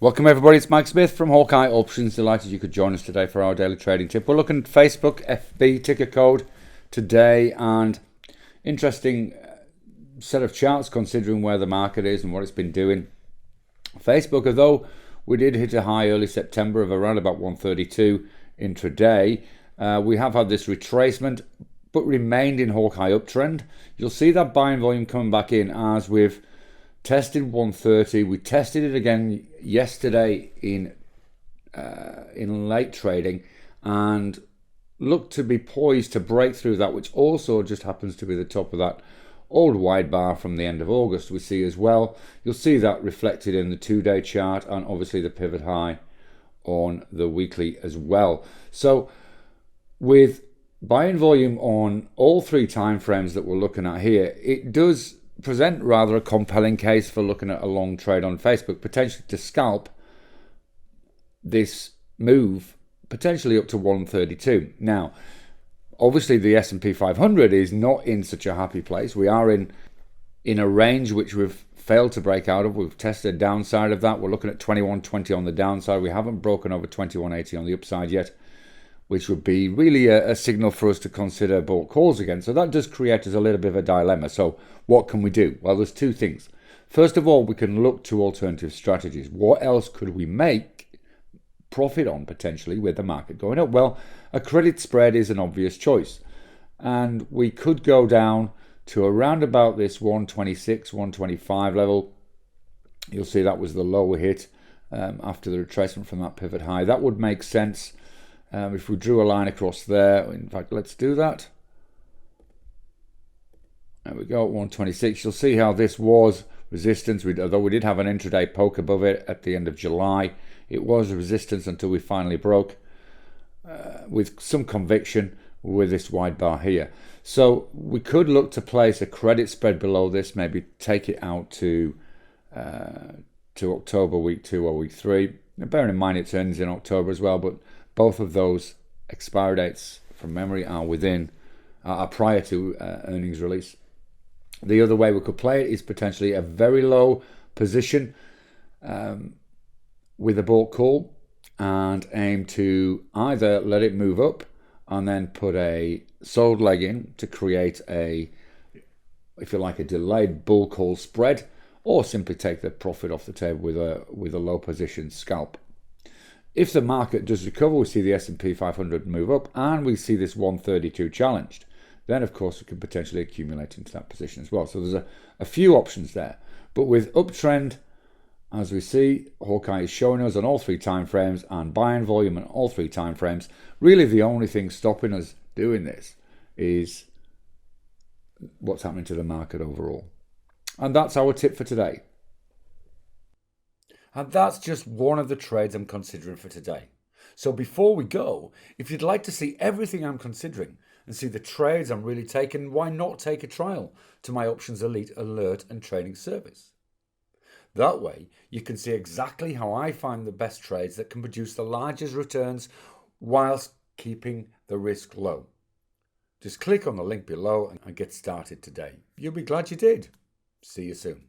Welcome everybody, it's Mike Smith from Hawkeye Options. Delighted you could join us today for our daily trading tip. We're looking at Facebook, FB, ticker code today, and interesting set of charts considering where the market is and what it's been doing. Facebook, although we did hit a high early September of around about 132 intraday, we have had this retracement but remained in Hawkeye uptrend. You'll see that buying volume coming back in as we've tested 130. We tested it again yesterday in late trading and looked to be poised to break through that, which also just happens to be the top of that old wide bar from the end of August we see as well. You'll see that reflected in the 2-day chart and obviously the pivot high on the weekly as well. So with buying volume on all three time frames that we're looking at here, it does present rather a compelling case for looking at a long trade on Facebook, potentially to scalp this move potentially up to 132. Now obviously the S&P 500 is not in such a happy place. We are in a range which we've failed to break out of. We've tested the downside of that. We're looking at 2120 on the downside. We haven't broken over 2180 on the upside yet, which would be really a signal for us to consider bought calls again. So that does create us a little bit of a dilemma. So what can we do? Well, there's two things. First of all, we can look to alternative strategies. What else could we make profit on potentially with the market going up? Well, a credit spread is an obvious choice. And we could go down to around about this 126, 125 level. You'll see that was the lower hit after the retracement from that pivot high. That would make sense. If we drew a line across there, in fact, let's do that. There we go, 126. You'll see how this was resistance. Although we did have an intraday poke above it at the end of July, it was a resistance until we finally broke with some conviction with this wide bar here. So we could look to place a credit spread below this, maybe take it out to October week 2 or week 3. Now, bearing in mind it ends in October as well, but both of those expiry dates from memory are prior to earnings release. The other way we could play it is potentially a very low position with a bought call and aim to either let it move up and then put a sold leg in to create a, if you like, a delayed bull call spread, or simply take the profit off the table with a low position scalp. If the market does recover, we see the S&P 500 move up and we see this 132 challenged, then of course we can potentially accumulate into that position as well. So there's a few options there. But with uptrend, as we see, Hawkeye is showing us on all three time frames and buying volume on all three time frames. Really the only thing stopping us doing this is what's happening to the market overall. And that's our tip for today. And that's just one of the trades I'm considering for today. So before we go, if you'd like to see everything I'm considering and see the trades I'm really taking, why not take a trial to my Options Elite alert and trading service? That way, you can see exactly how I find the best trades that can produce the largest returns whilst keeping the risk low. Just click on the link below and get started today. You'll be glad you did. See you soon.